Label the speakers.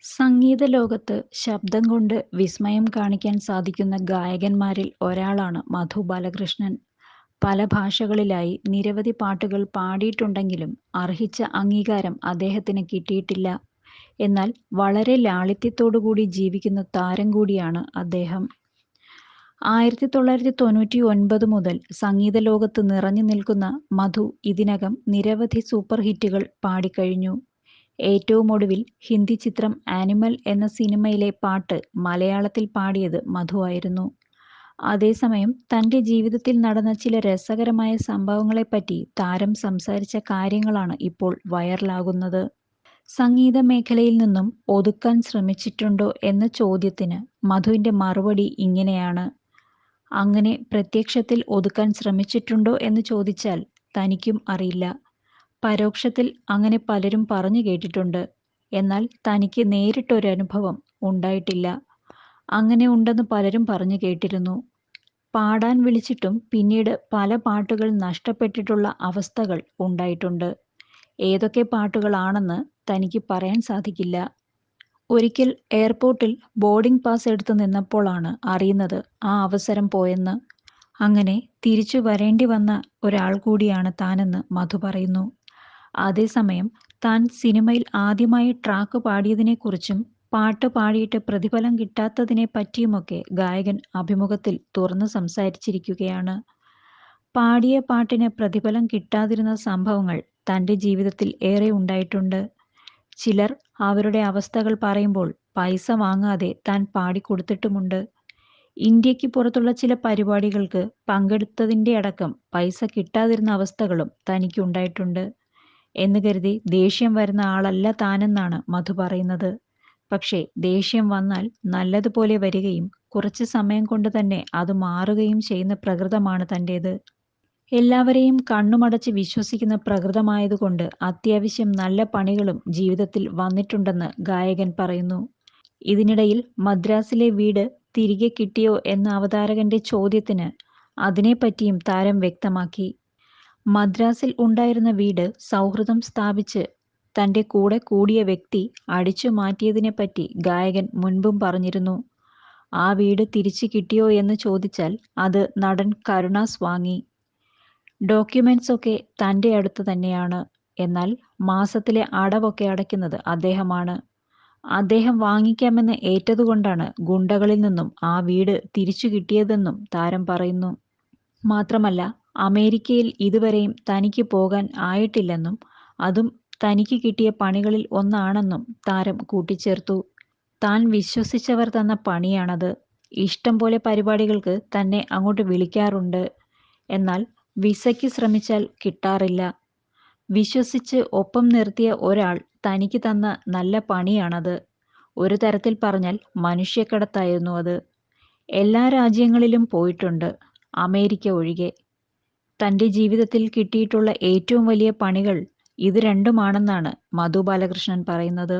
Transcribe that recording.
Speaker 1: സംഗീത ലോകത്ത് ശബ്ദം കൊണ്ട് വിസ്മയം കാണിക്കാൻ സാധിക്കുന്ന ഗായകന്മാരിൽ ഒരാളാണ് മധു ബാലകൃഷ്ണൻ. പല ഭാഷകളിലായി നിരവധി പാട്ടുകൾ പാടിയിട്ടുണ്ടെങ്കിലും അർഹിച്ച അംഗീകാരം അദ്ദേഹത്തിന് കിട്ടിയിട്ടില്ല. എന്നാൽ വളരെ ലാളിത്യത്തോടുകൂടി ജീവിക്കുന്ന താരം കൂടിയാണ് അദ്ദേഹം. 1999 മുതൽ സംഗീത ലോകത്ത് നിറഞ്ഞു നിൽക്കുന്ന മധു ഇതിനകം നിരവധി സൂപ്പർ ഹിറ്റുകൾ പാടിക്കഴിഞ്ഞു. ഏറ്റവും ഒടുവിൽ ഹിന്ദി ചിത്രം ആനിമൽ എന്ന സിനിമയിലെ പാട്ട് മലയാളത്തിൽ പാടിയത് മധു ആയിരുന്നു. അതേസമയം തൻ്റെ ജീവിതത്തിൽ നടന്ന ചില രസകരമായ സംഭവങ്ങളെപ്പറ്റി താരം സംസാരിച്ച കാര്യങ്ങളാണ് ഇപ്പോൾ വൈറലാകുന്നത്. സംഗീത മേഖലയിൽ നിന്നും ഒതുക്കാൻ ശ്രമിച്ചിട്ടുണ്ടോ എന്ന ചോദ്യത്തിന് മധുവിൻ്റെ മറുപടി ഇങ്ങനെയാണ്: അങ്ങനെ പ്രത്യക്ഷത്തിൽ ഒതുക്കാൻ ശ്രമിച്ചിട്ടുണ്ടോ എന്ന് ചോദിച്ചാൽ തനിക്കും അറിയില്ല. പരോക്ഷത്തിൽ അങ്ങനെ പലരും പറഞ്ഞു കേട്ടിട്ടുണ്ട്. എന്നാൽ തനിക്ക് നേരിട്ടൊരനുഭവം ഉണ്ടായിട്ടില്ല. അങ്ങനെ ഉണ്ടെന്ന് പലരും പറഞ്ഞു കേട്ടിരുന്നു. പാടാൻ വിളിച്ചിട്ടും പിന്നീട് പല പാട്ടുകൾ നഷ്ടപ്പെട്ടിട്ടുള്ള അവസ്ഥകൾ ഉണ്ടായിട്ടുണ്ട്. ഏതൊക്കെ പാട്ടുകളാണെന്ന് തനിക്ക് പറയാൻ സാധിക്കില്ല. ഒരിക്കൽ എയർപോർട്ടിൽ ബോർഡിംഗ് പാസ് എടുത്ത് നിന്നപ്പോഴാണ് അറിയുന്നത് ആ അവസരം പോയെന്ന്. അങ്ങനെ തിരിച്ചു വരേണ്ടി വന്ന ഒരാൾ കൂടിയാണ് താനെന്ന് മധു പറയുന്നു. അതേസമയം താൻ സിനിമയിൽ ആദ്യമായി ട്രാക്ക് പാടിയതിനെക്കുറിച്ചും പാട്ട് പാടിയിട്ട് പ്രതിഫലം കിട്ടാത്തതിനെ പറ്റിയുമൊക്കെ ഗായകൻ അഭിമുഖത്തിൽ തുറന്നു സംസാരിച്ചിരിക്കുകയാണ്. പാടിയ പാട്ടിന് പ്രതിഫലം കിട്ടാതിരുന്ന സംഭവങ്ങൾ തൻ്റെ ജീവിതത്തിൽ ഏറെ ഉണ്ടായിട്ടുണ്ട്. ചിലർ അവരുടെ അവസ്ഥകൾ പറയുമ്പോൾ പൈസ വാങ്ങാതെ താൻ പാടിക്കൊടുത്തിട്ടുമുണ്ട്. ഇന്ത്യക്ക് പുറത്തുള്ള ചില പരിപാടികൾക്ക് പങ്കെടുത്തതിൻ്റെ അടക്കം പൈസ കിട്ടാതിരുന്ന അവസ്ഥകളും തനിക്കുണ്ടായിട്ടുണ്ട് എന്ന് കരുതി ദേഷ്യം വരുന്ന ആളല്ല താനെന്നാണ് മധു പറയുന്നത്. പക്ഷേ ദേഷ്യം വന്നാൽ നല്ലതുപോലെ വരികയും കുറച്ച് സമയം കൊണ്ട് തന്നെ അത് മാറുകയും ചെയ്യുന്ന പ്രകൃതമാണ് തൻ്റേത്. എല്ലാവരെയും കണ്ണുമടച്ച് വിശ്വസിക്കുന്ന പ്രകൃതമായതുകൊണ്ട് അത്യാവശ്യം നല്ല പണികളും ജീവിതത്തിൽ വന്നിട്ടുണ്ടെന്ന് ഗായകൻ പറയുന്നു. ഇതിനിടയിൽ മദ്രാസിലെ വീട് തിരികെ കിട്ടിയോ എന്ന അവതാരകന്റെ ചോദ്യത്തിന് അതിനെപ്പറ്റിയും താരം വ്യക്തമാക്കി. മദ്രാസിൽ ഉണ്ടായിരുന്ന വീട് സൗഹൃദം സ്ഥാപിച്ച് തൻ്റെ കൂടെ കൂടിയ വ്യക്തി അടിച്ചു മാറ്റിയതിനെപ്പറ്റി ഗായകൻ മുൻപും പറഞ്ഞിരുന്നു. ആ വീട് തിരിച്ചു കിട്ടിയോ എന്ന് ചോദിച്ചാൽ അത് നടൻ കരുണാസ് വാങ്ങി. ഡോക്യുമെന്റ്സ് ഒക്കെ തൻ്റെ അടുത്ത് തന്നെയാണ്. എന്നാൽ മാസത്തിലെ അടവൊക്കെ അടയ്ക്കുന്നത് അദ്ദേഹമാണ്. അദ്ദേഹം വാങ്ങിക്കാമെന്ന് ഏറ്റതുകൊണ്ടാണ് ഗുണ്ടകളിൽ നിന്നും ആ വീട് തിരിച്ചു കിട്ടിയതെന്നും താരം പറയുന്നു. മാത്രമല്ല അമേരിക്കയിൽ ഇതുവരെയും തനിക്ക് പോകാൻ ആയിട്ടില്ലെന്നും അതും തനിക്ക് കിട്ടിയ പണികളിൽ ഒന്നാണെന്നും താരം കൂട്ടിച്ചേർത്തു. താൻ വിശ്വസിച്ചവർ തന്ന പണിയാണത്. ഇഷ്ടം പോലെ പരിപാടികൾക്ക് തന്നെ അങ്ങോട്ട് വിളിക്കാറുണ്ട്. എന്നാൽ വിസയ്ക്ക് ശ്രമിച്ചാൽ കിട്ടാറില്ല. വിശ്വസിച്ച് ഒപ്പം നിർത്തിയ ഒരാൾ തനിക്ക് തന്ന നല്ല പണിയാണത്. ഒരു തരത്തിൽ പറഞ്ഞാൽ മനുഷ്യക്കടത്തായിരുന്നു അത്. എല്ലാ രാജ്യങ്ങളിലും പോയിട്ടുണ്ട്, അമേരിക്ക ഒഴികെ. തൻ്റെ ജീവിതത്തിൽ കിട്ടിയിട്ടുള്ള ഏറ്റവും വലിയ പണികൾ ഇത് രണ്ടുമാണെന്നാണ് മധു ബാലകൃഷ്ണൻ പറയുന്നത്.